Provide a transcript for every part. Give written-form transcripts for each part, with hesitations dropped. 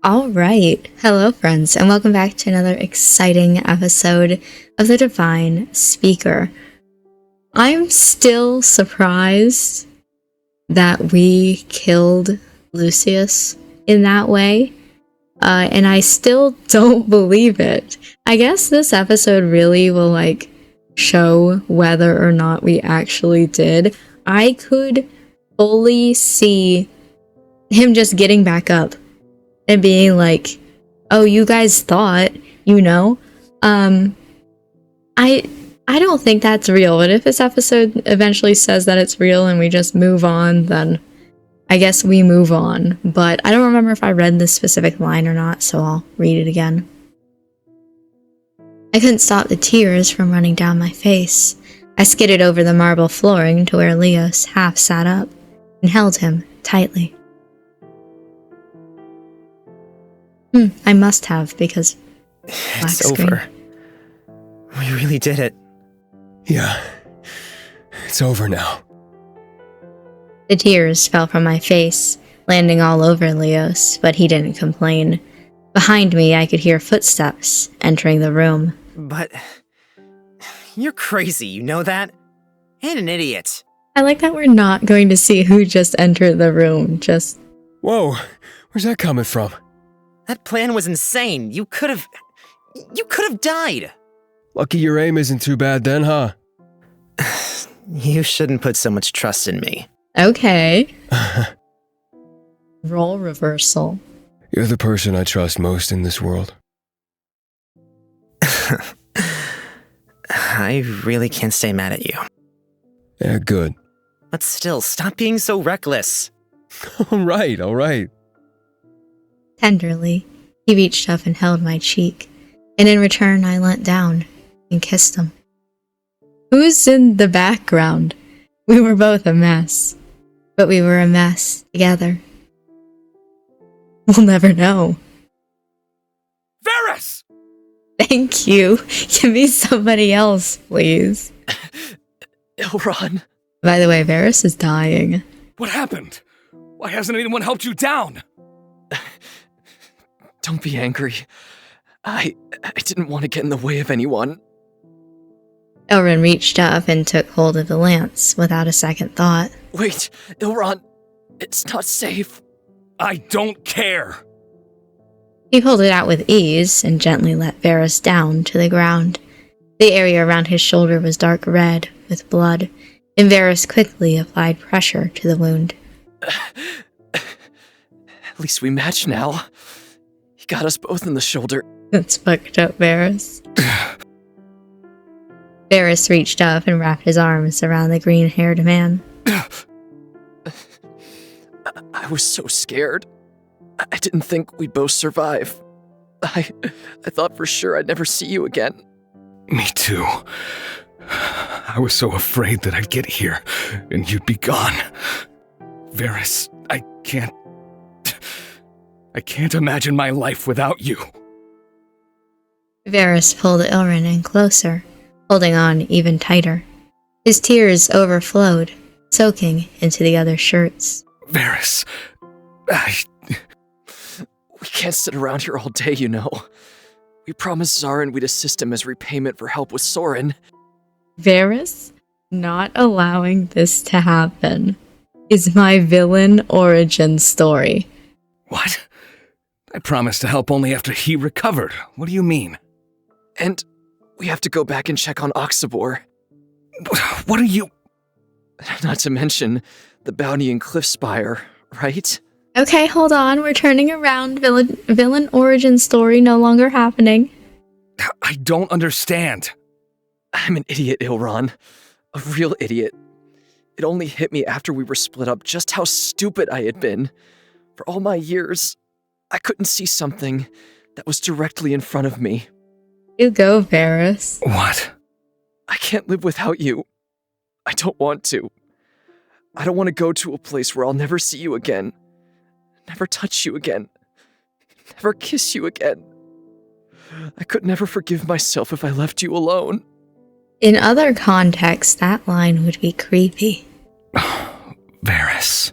All right. Hello, friends, and welcome back to another exciting episode of The Divine Speaker. I'm still surprised that we killed Lucius in that way, and I still don't believe it. I guess this episode really will, show whether or not we actually did. I could fully see him just getting back up and being like, oh, you guys thought, I don't think that's real. But if this episode eventually says that it's real and we just move on, then I guess we move on. But I don't remember if I read this specific line or not, so I'll read it again. I couldn't stop the tears from running down my face. I skidded over the marble flooring to where Leos half sat up and held him tightly. I must have, because it's over. We really did it. Yeah, it's over now. The tears fell from my face, landing all over Leos, but he didn't complain. Behind me, I could hear footsteps entering the room. But you're crazy, you know that? And an idiot. I like that we're not going to see who just entered the room, just... Whoa, where's that coming from? That plan was insane. You could have died. Lucky your aim isn't too bad then, huh? You shouldn't put so much trust in me. Okay. Role reversal. You're the person I trust most in this world. I really can't stay mad at you. Yeah, good. But still, stop being so reckless. All right. Tenderly, he reached up and held my cheek, and in return I leant down and kissed him. Who's in the background? We were both a mess, but we were a mess together. We'll never know. Varys! Thank you. Give me somebody else, please. Elrond. By the way, Varys is dying. What happened? Why hasn't anyone helped you down? Don't be angry. I didn't want to get in the way of anyone. Elrond reached up and took hold of the lance without a second thought. Wait, Elrond, it's not safe. I don't care. He pulled it out with ease and gently let Varys down to the ground. The area around his shoulder was dark red with blood, and Varys quickly applied pressure to the wound. At least we match now. He got us both in the shoulder. That's fucked up, Varys. Varys reached up and wrapped his arms around the green-haired man. I was so scared. I didn't think we'd both survive. I thought for sure I'd never see you again. Me too. I was so afraid that I'd get here and you'd be gone. Varys, I can't imagine my life without you. Varys pulled Elrond in closer, holding on even tighter. His tears overflowed, soaking into the other shirts. Varys, We can't sit around here all day, you know. We promised Zarin we'd assist him as repayment for help with Sorin. Varys not allowing this to happen is my villain origin story. What? I promised to help only after he recovered. What do you mean? And we have to go back and check on Oxabor. What are you... Not to mention the bounty in Cliffspire, right? Okay, hold on. We're turning around. Villain origin story no longer happening. I don't understand. I'm an idiot, Elrond. A real idiot. It only hit me after we were split up just how stupid I had been. For all my years, I couldn't see something that was directly in front of me. You go, Varys. What? I can't live without you. I don't want to. I don't want to go to a place where I'll never see you again. Never touch you again. Never kiss you again. I could never forgive myself if I left you alone. In other contexts, that line would be creepy. Varys.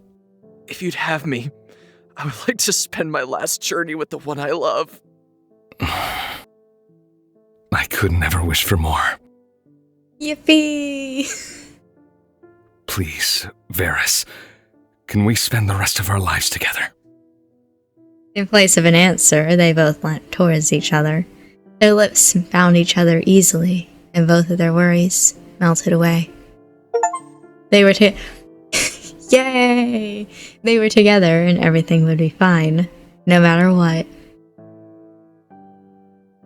If you'd have me, I would like to spend my last journey with the one I love. I could never wish for more. Yippee! Please, Varys, can we spend the rest of our lives together? In place of an answer, they both leant towards each other. Their lips found each other easily, and both of their worries melted away. They were Yay! They were together and everything would be fine, no matter what.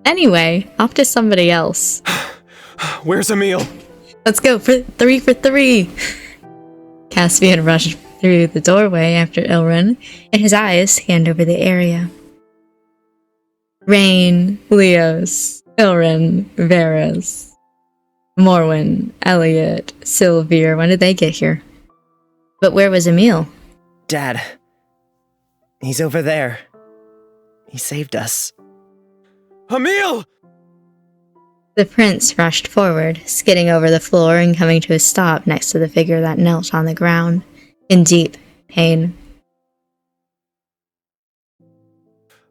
Anyway, off to somebody else. Where's Emil? Let's go for 3 for 3! Caspian rushed through the doorway after Ilrin, and his eyes scanned over the area. Rain, Leos, Ilrin, Varys, Morwen, Elliot, Sylvia, when did they get here? But where was Emil? Dad. He's over there. He saved us. Emil! The prince rushed forward, skidding over the floor and coming to a stop next to the figure that knelt on the ground, in deep pain.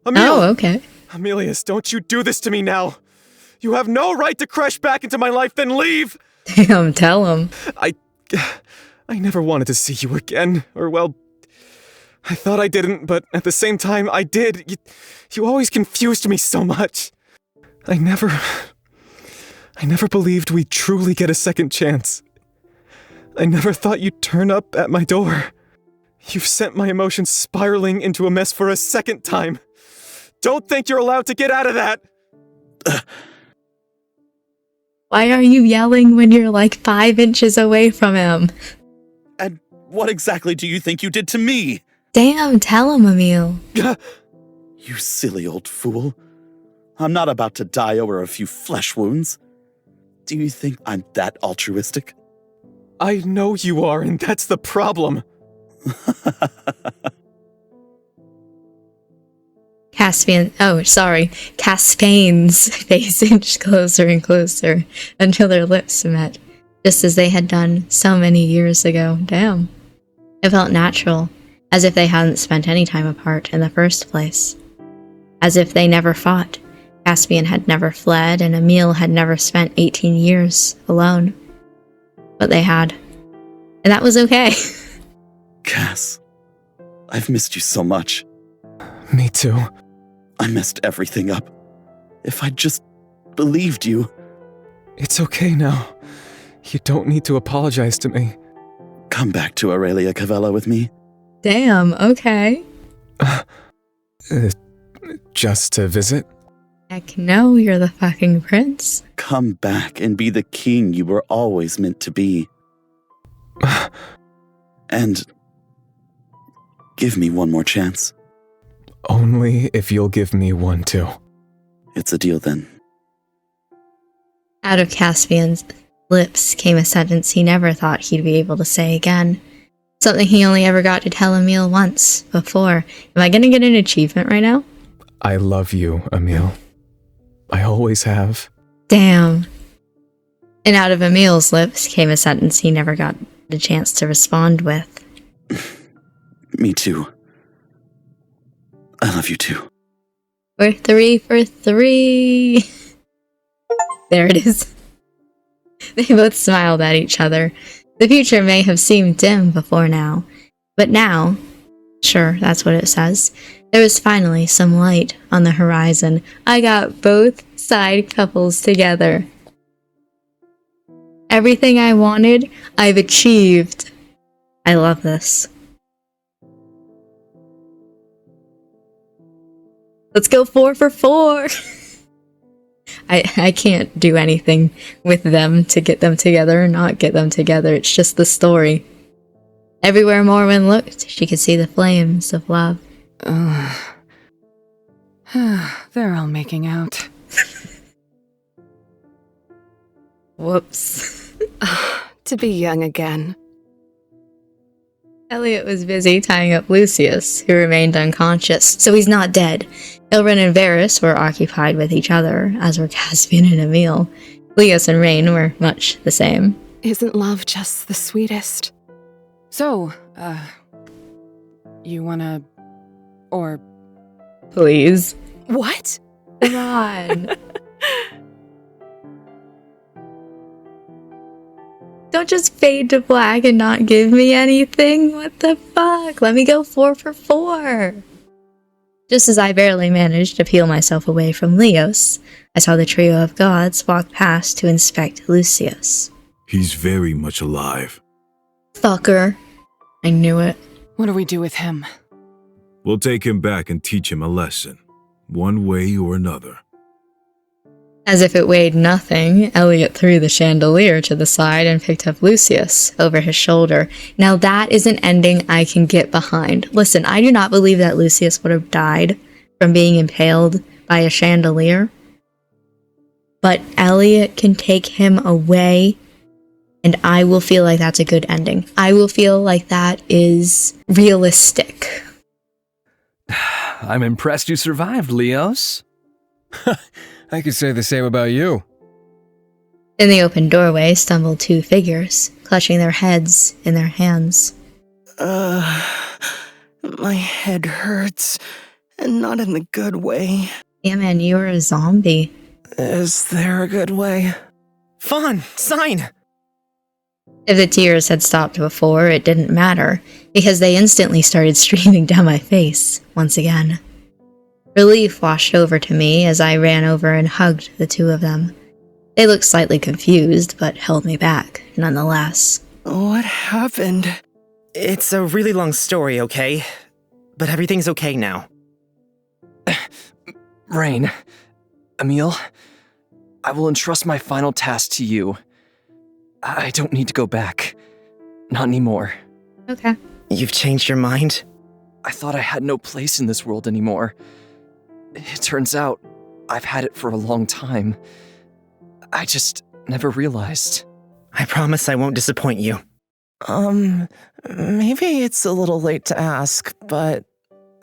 Emil! Oh, okay. Emilius, don't you do this to me now. You have no right to crash back into my life, then leave! Damn, tell him. I never wanted to see you again, or well, I thought I didn't, but at the same time, I did. You always confused me so much. I never believed we'd truly get a second chance. I never thought you'd turn up at my door. You've sent my emotions spiraling into a mess for a second time. Don't think you're allowed to get out of that! Why are you yelling when you're like 5 inches away from him? And what exactly do you think you did to me? Damn, tell him, Emil. You silly old fool. I'm not about to die over a few flesh wounds. Do you think I'm that altruistic? I know you are, and that's the problem. Caspain's face inched closer and closer until their lips met, just as they had done so many years ago. Damn. It felt natural, as if they hadn't spent any time apart in the first place. As if they never fought. Caspian had never fled, and Emil had never spent 18 years alone. But they had. And that was okay. Cass, I've missed you so much. Me too. I messed everything up. If I just believed you. It's okay now. You don't need to apologize to me. Come back to Aurelia Cavella with me. Damn, okay. Just to visit? Heck no, you're the fucking prince. Come back and be the king you were always meant to be. And give me one more chance. Only if you'll give me one too. It's a deal then. Out of Caspian's lips came a sentence he never thought he'd be able to say again. Something he only ever got to tell Emil once before. Am I gonna get an achievement right now? I love you, Emil. I always have. Damn. And out of Emil's lips came a sentence he never got the chance to respond with. Me too. I love you too. We're 3 for 3. There it is. They both smiled at each other. The future may have seemed dim before now, but now, sure, that's what it says, there was finally some light on the horizon. I got both side couples together. Everything I wanted, I've achieved. I love this. Let's go 4 for 4. I can't do anything with them to get them together or not get them together. It's just the story. Everywhere Morwen looked, she could see the flames of love. They're all making out. Whoops. To be young again. Elliot was busy tying up Lucius, who remained unconscious, so he's not dead. Ilrin and Varys were occupied with each other, as were Caspian and Emil. Leos and Rain were much the same. Isn't love just the sweetest? So, you wanna Or Please. what? Come on. Don't just fade to black and not give me anything. What the fuck? Let me go 4 for 4. Just as I barely managed to peel myself away from Leos, I saw the trio of gods walk past to inspect Lucius. He's very much alive. Fucker. I knew it. What do we do with him? We'll take him back and teach him a lesson, one way or another. As if it weighed nothing, Elliot threw the chandelier to the side and picked up Lucius over his shoulder. Now that is an ending I can get behind. Listen, I do not believe that Lucius would have died from being impaled by a chandelier. But Elliot can take him away, and I will feel like that's a good ending. I will feel like that is realistic. I'm impressed you survived, Leos. I could say the same about you. In the open doorway stumbled 2 figures, clutching their heads in their hands. My head hurts, and not in the good way. Yeah, man, you were a zombie. Is there a good way? Fawn, sign! If the tears had stopped before, it didn't matter, because they instantly started streaming down my face once again. Relief washed over to me as I ran over and hugged the 2 of them. They looked slightly confused, but held me back, nonetheless. What happened? It's a really long story, okay? But everything's okay now. Rain, Emil, I will entrust my final task to you. I don't need to go back. Not anymore. Okay. You've changed your mind? I thought I had no place in this world anymore. It turns out I've had it for a long time. I just never realized. I promise I won't disappoint you. Maybe it's a little late to ask, but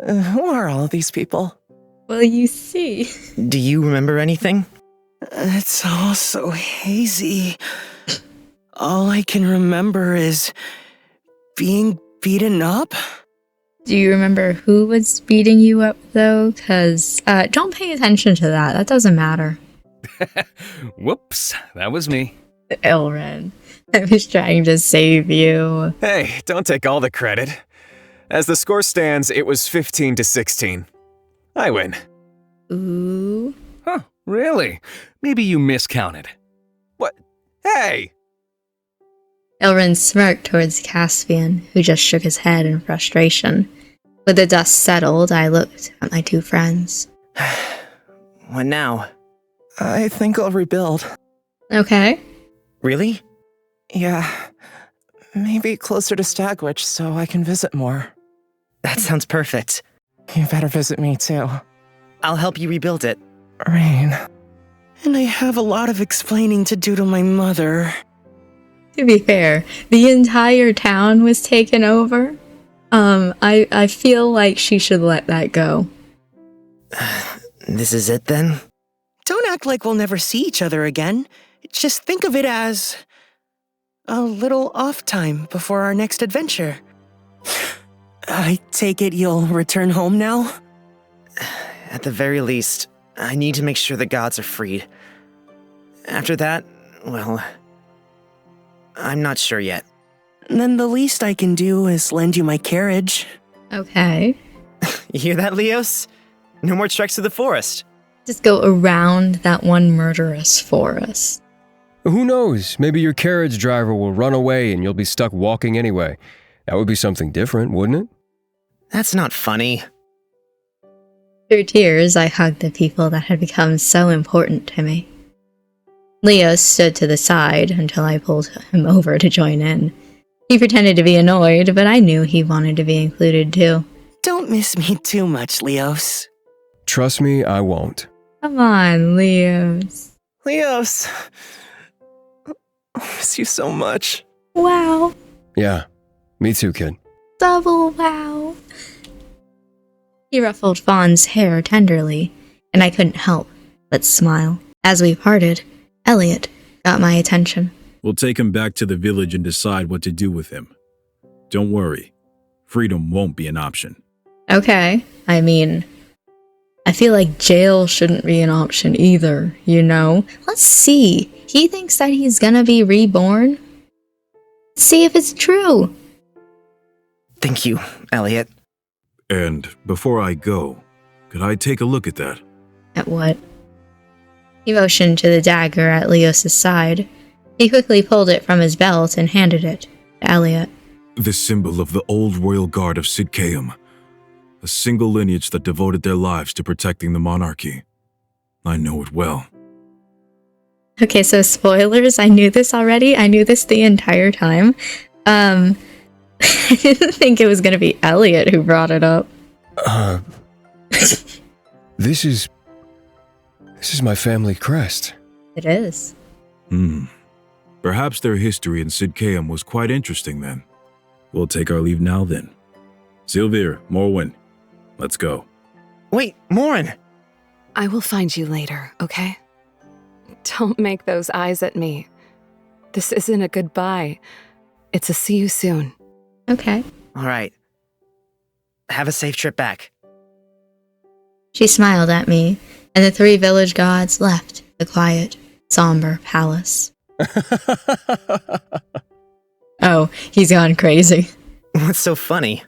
who are all of these people? Well, you see. Do you remember anything? It's all so hazy. All I can remember is being beaten up. Do you remember who was beating you up, though? Because, don't pay attention to that. That doesn't matter. Whoops, that was me. Elren, I was trying to save you. Hey, don't take all the credit. As the score stands, it was 15-16. I win. Ooh. Huh, really? Maybe you miscounted. What? Hey! Elren smirked towards Caspian, who just shook his head in frustration. With the dust settled, I looked at my 2 friends. What now? I think I'll rebuild. Okay. Really? Yeah. Maybe closer to Stagwitch so I can visit more. That sounds perfect. You better visit me too. I'll help you rebuild it. Rain. And I have a lot of explaining to do to my mother. To be fair, the entire town was taken over. I feel like she should let that go. This is it then? Don't act like we'll never see each other again. Just think of it as a little off time before our next adventure. I take it you'll return home now? At the very least, I need to make sure the gods are freed. After that, well, I'm not sure yet. Then the least I can do is lend you my carriage. Okay. You hear that, Leos? No more treks to the forest. Just go around that one murderous forest. Who knows? Maybe your carriage driver will run away and you'll be stuck walking anyway. That would be something different, wouldn't it? That's not funny. Through tears, I hugged the people that had become so important to me. Leo stood to the side until I pulled him over to join in. He pretended to be annoyed, but I knew he wanted to be included too. Don't miss me too much, Leos. Trust me, I won't. Come on, Leos. Leos. I miss you so much. Wow. Yeah, me too, kid. Double wow. He ruffled Fawn's hair tenderly, and I couldn't help but smile. As we parted, Elliot got my attention. We'll take him back to the village and decide what to do with him. Don't worry, freedom won't be an option. Okay. I mean, I feel like jail shouldn't be an option either, you know? Let's see. He thinks that he's gonna be reborn. Let's see if it's true. Thank you, Elliot. And before I go, could I take a look at that? At what? He motioned to the dagger at Leos' side. He quickly pulled it from his belt and handed it to Elliot. The symbol of the old royal guard of Sidcaeum. A single lineage that devoted their lives to protecting the monarchy. I know it well. Okay, so spoilers, I knew this already. I knew this the entire time. I didn't think it was gonna be Elliot who brought it up. This is my family crest. It is. Perhaps their history in Sidcaeum was quite interesting then. We'll take our leave now then. Sylvir, Morwen, let's go. Wait, Morin! I will find you later, okay? Don't make those eyes at me. This isn't a goodbye. It's a see you soon. Okay. All right. Have a safe trip back. She smiled at me, and the three village gods left the quiet, somber palace. Oh, he's gone crazy. What's so funny?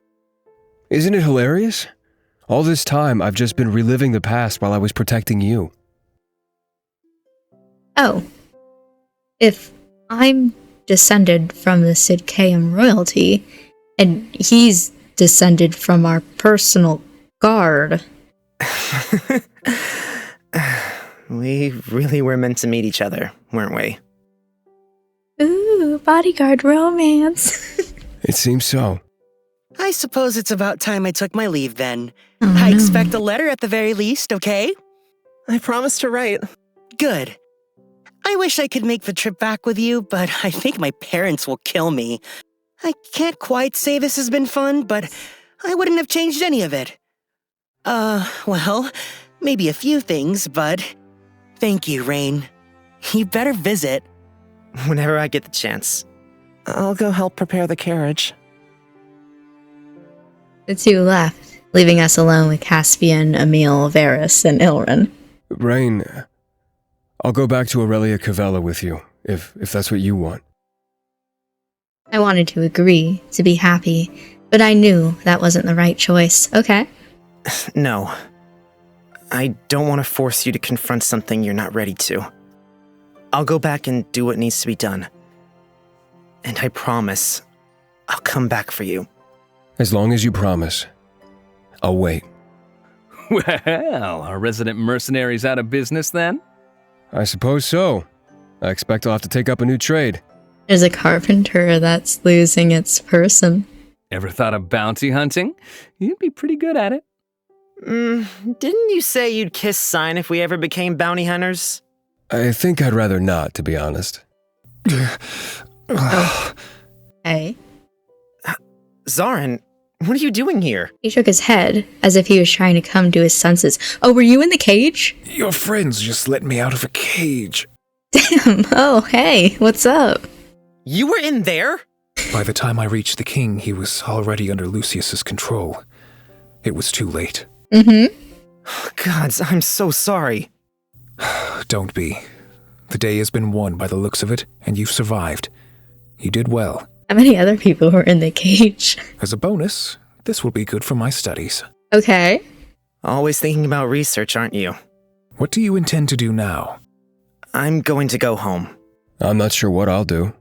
Isn't it hilarious? All this time, I've just been reliving the past while I was protecting you. Oh. If I'm descended from the Sidcaeum royalty, and he's descended from our personal guard. We really were meant to meet each other, weren't we? Ooh, bodyguard romance. It seems so. I suppose it's about time I took my leave then. Oh, I no. expect a letter at the very least, okay? I promised to write. Good. I wish I could make the trip back with you, but I think my parents will kill me. I can't quite say this has been fun, but I wouldn't have changed any of it. Well, maybe a few things, but thank you, Rain. You better visit. Whenever I get the chance. I'll go help prepare the carriage. The two left, leaving us alone with Caspian, Emil, Varys, and Ilrin. Rain, I'll go back to Aurelia Cavella with you, if that's what you want. I wanted to agree, to be happy, but I knew that wasn't the right choice. Okay. No. I don't want to force you to confront something you're not ready to. I'll go back and do what needs to be done. And I promise, I'll come back for you. As long as you promise. I'll wait. Well, are resident mercenaries out of business then? I suppose so. I expect I'll have to take up a new trade. There's a carpenter that's losing its person. Ever thought of bounty hunting? You'd be pretty good at it. Didn't you say you'd kiss Sign if we ever became bounty hunters? I think I'd rather not, to be honest. Hey. Zarin, what are you doing here? He shook his head, as if he was trying to come to his senses. Oh, were you in the cage? Your friends just let me out of a cage. Damn. Oh, hey, what's up? You were in there? By the time I reached the king, he was already under Lucius's control. It was too late. Gods, I'm so sorry. Don't be. The day has been won by the looks of it, and you've survived. You did well. How many other people were in the cage? As a bonus, this will be good for my studies. Okay. Always thinking about research, aren't you? What do you intend to do now? I'm going to go home. I'm not sure what I'll do.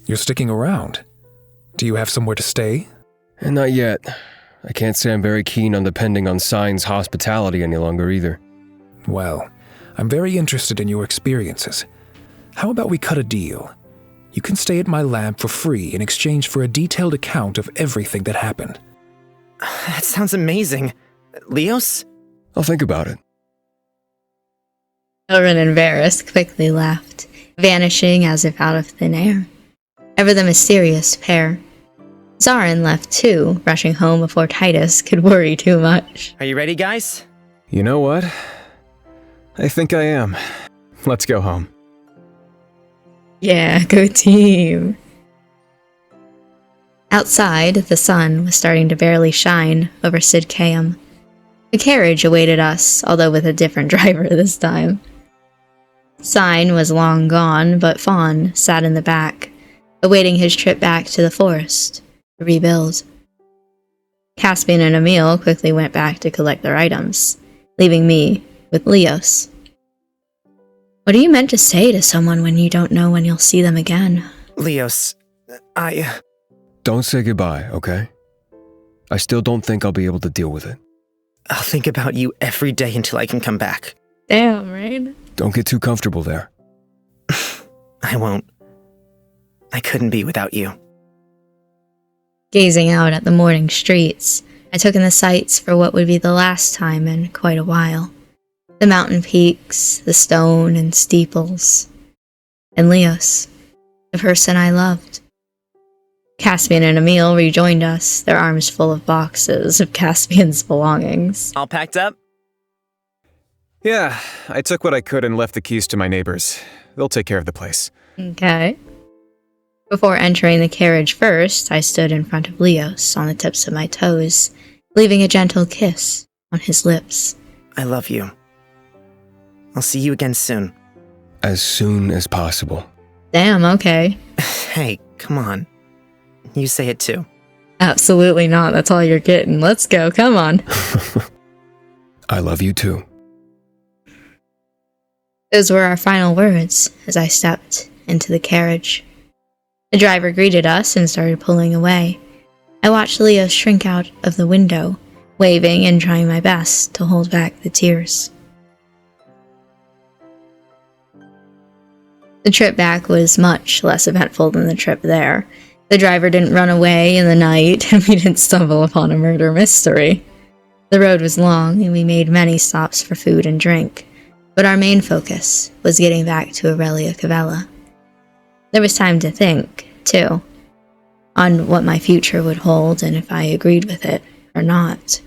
You're sticking around. Do you have somewhere to stay? And not yet. I can't say I'm very keen on depending on Sign's hospitality any longer either. Well, I'm very interested in your experiences. How about we cut a deal? You can stay at my lab for free in exchange for a detailed account of everything that happened. That sounds amazing. Leos? I'll think about it. Ilrin and Varys quickly left, vanishing as if out of thin air. Ever the mysterious pair. Zarin left too, rushing home before Titus could worry too much. Are you ready, guys? You know what? I think I am. Let's go home. Yeah, go team. Outside, the sun was starting to barely shine over Sidcaeum. The carriage awaited us, although with a different driver this time. Sign was long gone, but Fawn sat in the back, awaiting his trip back to the forest to rebuild. Caspian and Emil quickly went back to collect their items, leaving me with Leos. What are you meant to say to someone when you don't know when you'll see them again? Leos, Don't say goodbye, okay? I still don't think I'll be able to deal with it. I'll think about you every day until I can come back. Damn, right? Don't get too comfortable there. I won't. I couldn't be without you. Gazing out at the morning streets, I took in the sights for what would be the last time in quite a while. The mountain peaks, the stone and steeples, and Leos, the person I loved. Caspian and Emil rejoined us, their arms full of boxes of Caspian's belongings. All packed up? Yeah, I took what I could and left the keys to my neighbors. They'll take care of the place. Okay. Before entering the carriage first, I stood in front of Leos on the tips of my toes, leaving a gentle kiss on his lips. I love you. I'll see you again soon. As soon as possible. Damn, okay. Hey, come on. You say it too. Absolutely not, that's all you're getting. Let's go, come on. I love you too. Those were our final words as I stepped into the carriage. The driver greeted us and started pulling away. I watched Leo shrink out of the window, waving and trying my best to hold back the tears. The trip back was much less eventful than the trip there. The driver didn't run away in the night, and we didn't stumble upon a murder mystery. The road was long, and we made many stops for food and drink, but our main focus was getting back to Aurelia Cavella. There was time to think, too, on what my future would hold and if I agreed with it or not,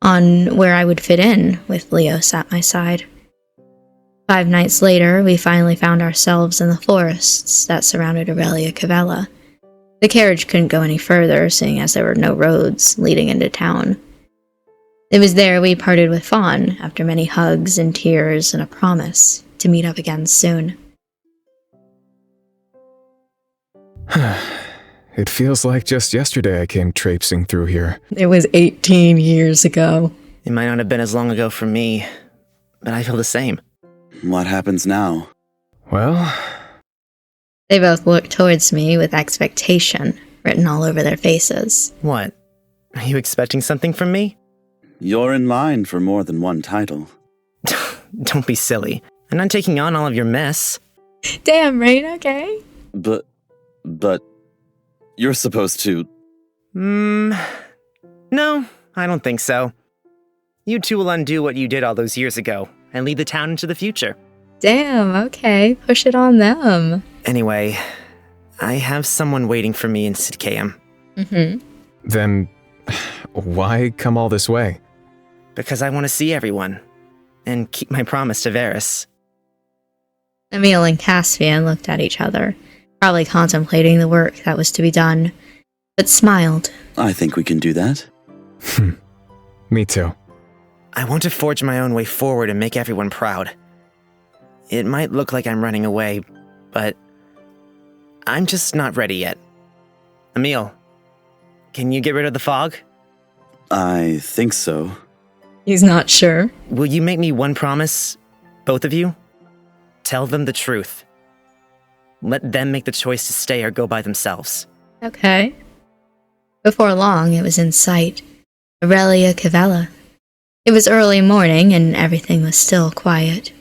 on where I would fit in with Leos at my side. 5 nights later, we finally found ourselves in the forests that surrounded Aurelia Cavella. The carriage couldn't go any further, seeing as there were no roads leading into town. It was there we parted with Fawn after many hugs and tears and a promise to meet up again soon. It feels like just yesterday I came traipsing through here. It was 18 years ago. It might not have been as long ago for me, but I feel the same. What happens now? Well, They both looked towards me with expectation written all over their faces. What? Are you expecting something from me? You're in line for more than one title. Don't be silly. I'm not taking on all of your mess. Damn, Rain, okay? But you're supposed to... No, I don't think so. You two will undo what you did all those years ago and lead the town into the future. Damn, okay. Push it on them. Anyway, I have someone waiting for me in Sidcaeum. Then why come all this way? Because I want to see everyone and keep my promise to Varys. Emil and Caspian looked at each other, probably contemplating the work that was to be done, but smiled. I think we can do that. Me too. I want to forge my own way forward and make everyone proud. It might look like I'm running away, but I'm just not ready yet. Emil, can you get rid of the fog? I think so. He's not sure. Will you make me one promise, both of you? Tell them the truth. Let them make the choice to stay or go by themselves. Okay. Before long, it was in sight. Aurelia Cavella. It was early morning and everything was still quiet.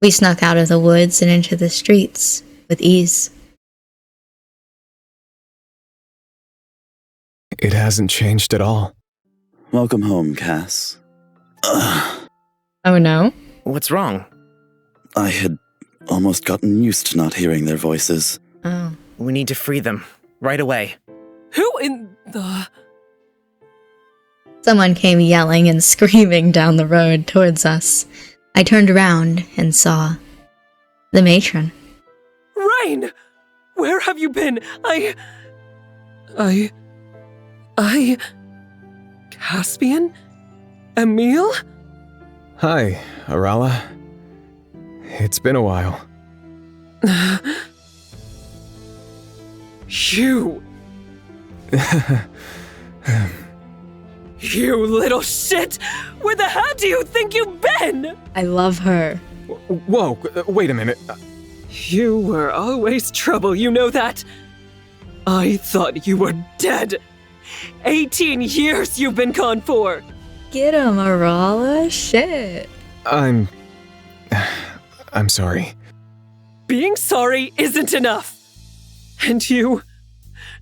We snuck out of the woods and into the streets with ease. It hasn't changed at all. Welcome home, Cass. Oh no? What's wrong? I had almost gotten used to not hearing their voices. Oh. We need to free them, right away. Who in the... Someone came yelling and screaming down the road towards us. I turned around and saw the matron. Rain! Where have you been? Caspian? Emil? Hi, Arala. It's been a while. You! You little shit! Where the hell do you think you've been? I love her. Whoa, wait a minute. You were always trouble, you know that? I thought you were dead. 18 years you've been gone for. Get him, Arala. Shit. I'm sorry. Being sorry isn't enough. And you,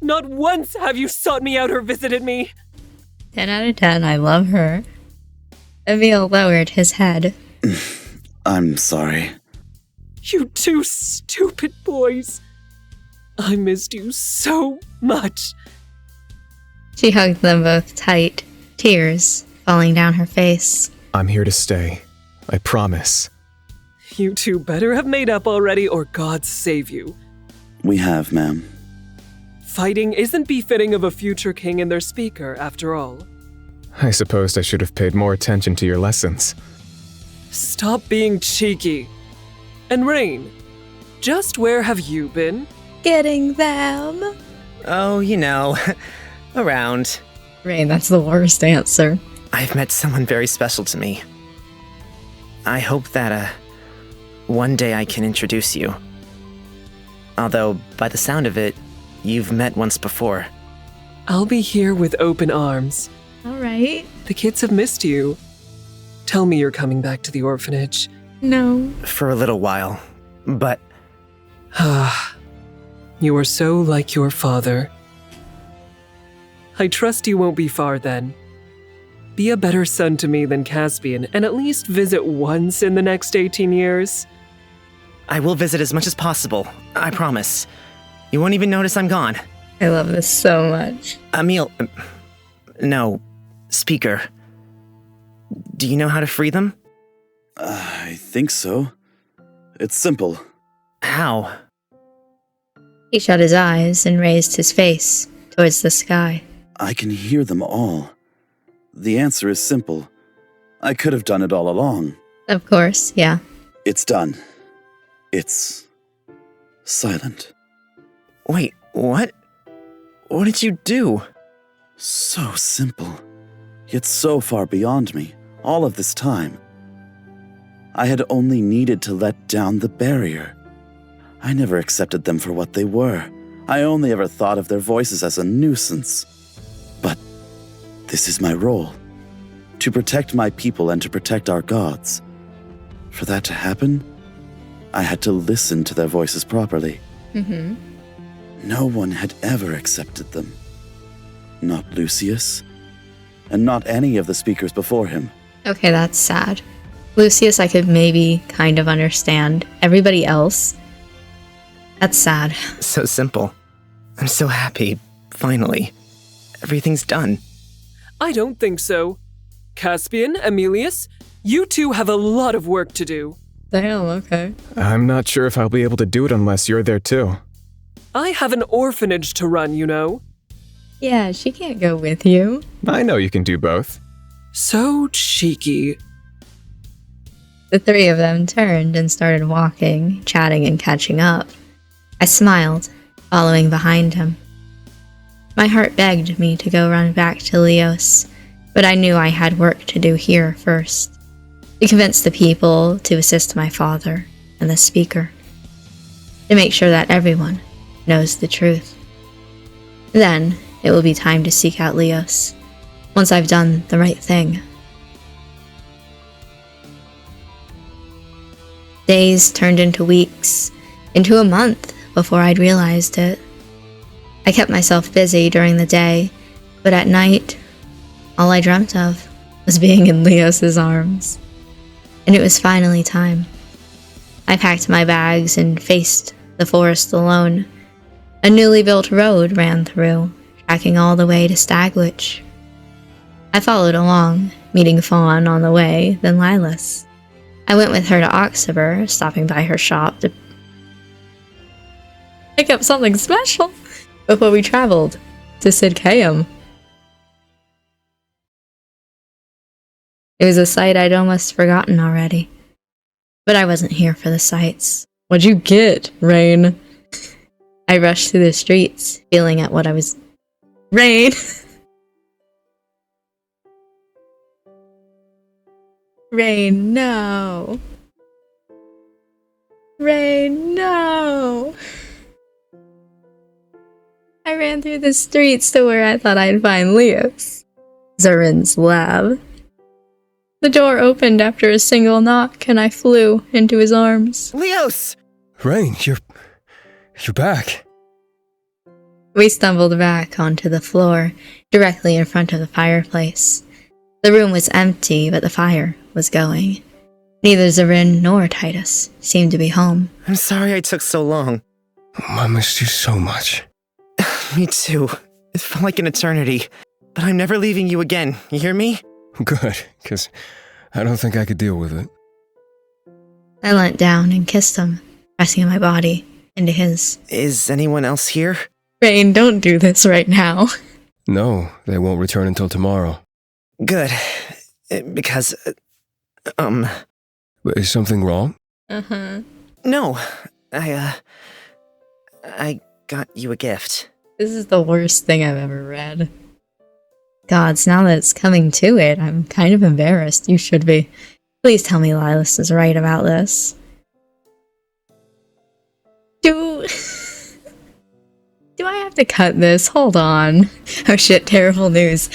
not once have you sought me out or visited me. 10 out of 10. I love her. Emil lowered his head. I'm sorry. You two stupid boys. I missed you so much. She hugged them both tight, tears falling down her face. I'm here to stay. I promise. You two better have made up already or God save you. We have, ma'am. Fighting isn't befitting of a future king and their speaker, after all. I supposed I should have paid more attention to your lessons. Stop being cheeky. And Rain, just where have you been? Getting them. Oh, you know, around. Rain, that's the worst answer. I've met someone very special to me. I hope that, one day I can introduce you. Although, by the sound of it, you've met once before. I'll be here with open arms. All right. The kids have missed you. Tell me you're coming back to the orphanage. No. For a little while, but... You are so like your father. I trust you won't be far then. Be a better son to me than Caspian, and at least visit once in the next 18 years. I will visit as much as possible, I promise. You won't even notice I'm gone. I love this so much. Emil... No, Speaker. Do you know how to free them? I think so. It's simple. How? He shut his eyes and raised his face towards the sky. I can hear them all. The answer is simple. I could have done it all along. Of course, yeah. It's done. It's silent. Wait, what? What did you do? So simple, yet so far beyond me, all of this time. I had only needed to let down the barrier. I never accepted them for what they were. I only ever thought of their voices as a nuisance. But this is my role, to protect my people and to protect our gods. For that to happen, I had to listen to their voices properly. Mm-hmm. No one had ever accepted them. Not Lucius, and not any of the speakers before him. Okay, that's sad. Lucius, I could maybe kind of understand. Everybody else, that's sad. So simple. I'm so happy, finally. Everything's done. I don't think so. Caspian, Emilius, you two have a lot of work to do. Damn, okay. I'm not sure if I'll be able to do it unless you're there too. I have an orphanage to run, you know. Yeah, she can't go with you. I know you can do both. So cheeky. The three of them turned and started walking, chatting and catching up. I smiled, following behind him. My heart begged me to go run back to Leos, but I knew I had work to do here first, to convince the people to assist my father and the speaker, to make sure that everyone knows the truth. Then it will be time to seek out Leos, once I've done the right thing. Days turned into weeks, into a month before I'd realized it. I kept myself busy during the day, but at night, all I dreamt of was being in Leos's arms. And it was finally time. I packed my bags and faced the forest alone. A newly built road ran through, tracking all the way to Stagwitch. I followed along, meeting Fawn on the way, then Lilas. I went with her to Oxaber, stopping by her shop to pick up something special before we traveled to Sidcaeum. It was a sight I'd almost forgotten already. But I wasn't here for the sights. What'd you get, Rain? I rushed through the streets, feeling at what I was... Rain! Rain, no! Rain, no! I ran through the streets to where I thought I'd find Leos. Zarin's lab. The door opened after a single knock, and I flew into his arms. Leos! Rain, you're back. We stumbled back onto the floor, directly in front of the fireplace. The room was empty, but the fire was going. Neither Zarin nor Titus seemed to be home. I'm sorry I took so long. I missed you so much. Me too. It felt like an eternity. But I'm never leaving you again, you hear me? Good, because I don't think I could deal with it. I leant down and kissed him, pressing my body into his. Is anyone else here? Rain, don't do this right now. No, they won't return until tomorrow. Good. Because, But is something wrong? Uh-huh. No. I got you a gift. This is the worst thing I've ever read. Gods, now that it's coming to it, I'm kind of embarrassed. You should be. Please tell me Lilus is right about this. Do I have to cut this? Hold on. Oh shit, terrible news.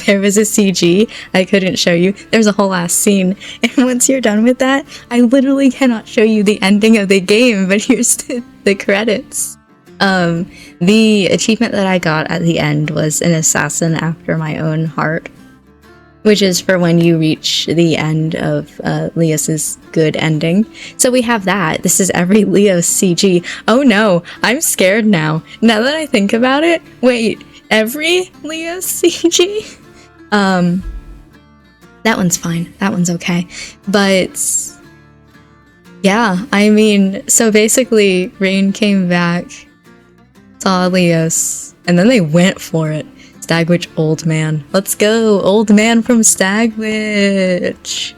There was a CG I couldn't show you. There's a whole ass scene. And once you're done with that, I literally cannot show you the ending of the game, but here's the credits. The achievement that I got at the end was an assassin after my own heart, which is for when you reach the end of Leos's good ending. So we have that. This is every Leos CG. Oh no, I'm scared now. Now that I think about it, wait, every Leos CG? That one's fine. That one's okay. But yeah, I mean, so basically Rain came back, saw Leos, and then they went for it. Stagwitch Old Man. Let's go, Old Man from Stagwitch.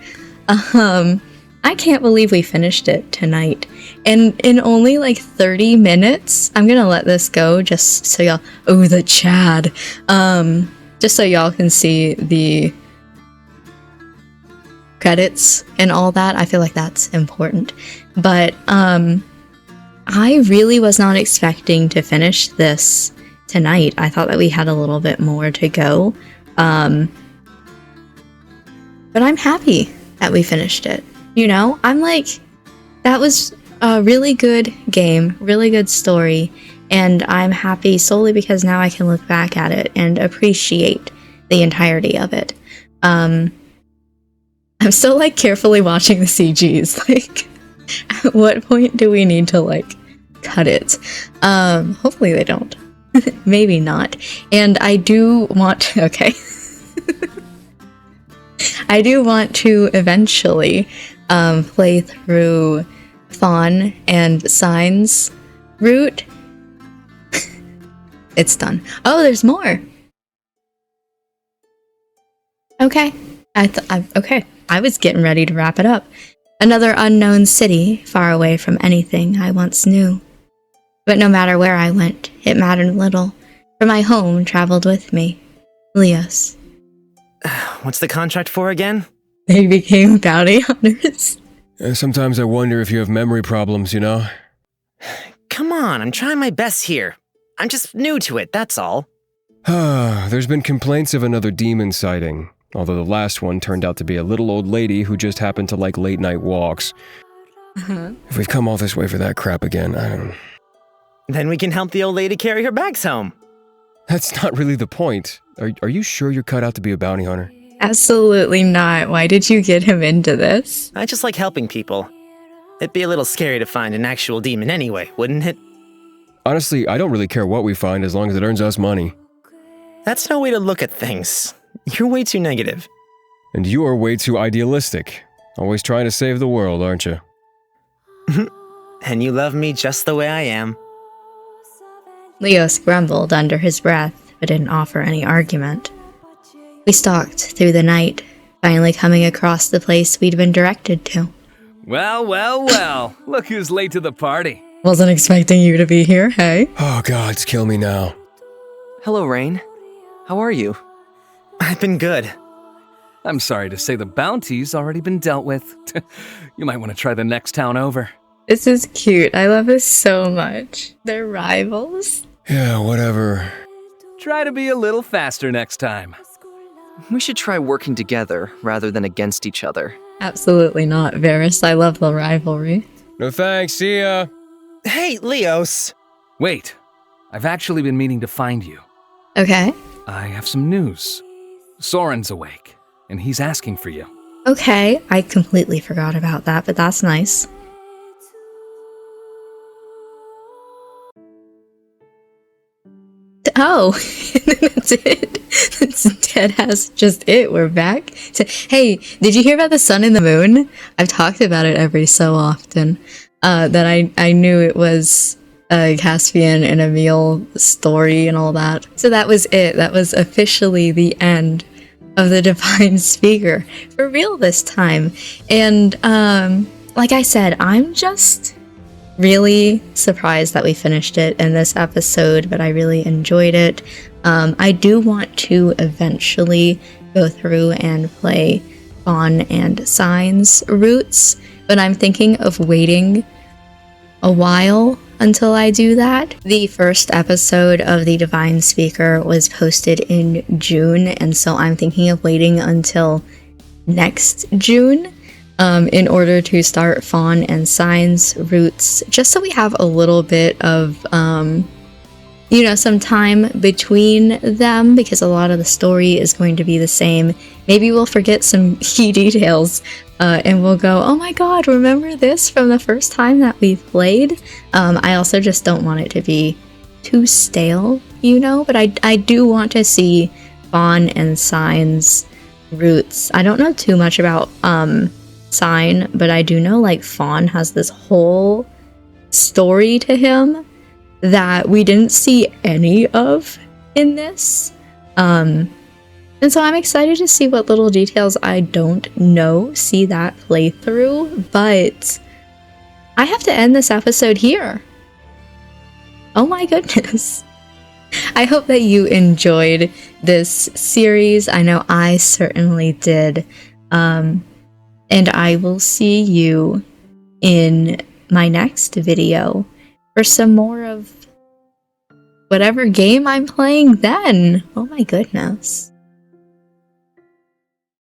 I can't believe we finished it tonight. And in only like 30 minutes, I'm gonna let this go just so y'all, oh, the Chad. Just so y'all can see the credits and all that. I feel like that's important. But, I really was not expecting to finish this tonight. I thought that we had a little bit more to go. But I'm happy that we finished it. You know, I'm like, that was a really good game, really good story, and I'm happy solely because now I can look back at it and appreciate the entirety of it. I'm still like carefully watching the CGs. Like, at what point do we need to like cut it? Hopefully they don't. Maybe not. And I do want okay. I do want to eventually play through Fawn and Signs route. It's done. Oh, there's more. Okay. Okay. I was getting ready to wrap it up. Another unknown city, far away from anything I once knew. But no matter where I went, it mattered little, for my home traveled with me. Leos. What's the contract for again? They became bounty hunters. Sometimes I wonder if you have memory problems, you know? Come on, I'm trying my best here. I'm just new to it, that's all. There's been complaints of another demon sighting, although the last one turned out to be a little old lady who just happened to like late-night walks. If we've come all this way for that crap again, I don't... Then we can help the old lady carry her bags home. That's not really the point. Are you sure you're cut out to be a bounty hunter? Absolutely not. Why did you get him into this? I just like helping people. It'd be a little scary to find an actual demon anyway, wouldn't it? Honestly, I don't really care what we find as long as it earns us money. That's no way to look at things. You're way too negative. And you are way too idealistic. Always trying to save the world, aren't you? And you love me just the way I am. Leos grumbled under his breath, but didn't offer any argument. We stalked through the night, finally coming across the place we'd been directed to. Well, well, well. Look who's late to the party. Wasn't expecting you to be here, hey? Oh god, it's kill me now. Hello, Rain. How are you? I've been good. I'm sorry to say the bounty's already been dealt with. You might want to try the next town over. This is cute. I love this so much. They're rivals. Yeah, whatever. Try to be a little faster next time. We should try working together rather than against each other. Absolutely not, Varys. I love the rivalry. No thanks, see ya. Hey, Leos. Wait, I've actually been meaning to find you. Okay. I have some news. Soren's awake, and he's asking for you. Okay, I completely forgot about that, but that's nice. Oh, that's it. That's dead ass just it. We're back. Hey, did you hear about the sun and the moon? I've talked about it every so often. That I knew it was a Caspian and Emil story and all that. So that was it. That was officially the end of the Divine Speaker. For real this time. And like I said, I'm just really surprised that we finished it in this episode, but I really enjoyed it. I do want to eventually go through and play Fawn and Sign's routes, but I'm thinking of waiting a while until I do that. The first episode of the Divine Speaker was posted in June, and so I'm thinking of waiting until next June in order to start Fawn and Sign's routes, just so we have a little bit of, some time between them, because a lot of the story is going to be the same. Maybe we'll forget some key details, and we'll go, oh my god, remember this from the first time that we played? I also just don't want it to be too stale, but I do want to see Fawn and Sign's routes. I don't know too much about, Sign, but I do know Fawn has this whole story to him that we didn't see any of in this. And so I'm excited to see what little details I don't know see that playthrough, but I have to end this episode here. Oh my goodness. I hope that you enjoyed this series. I know I certainly did. And I will see you in my next video for some more of whatever game I'm playing then. Oh my goodness.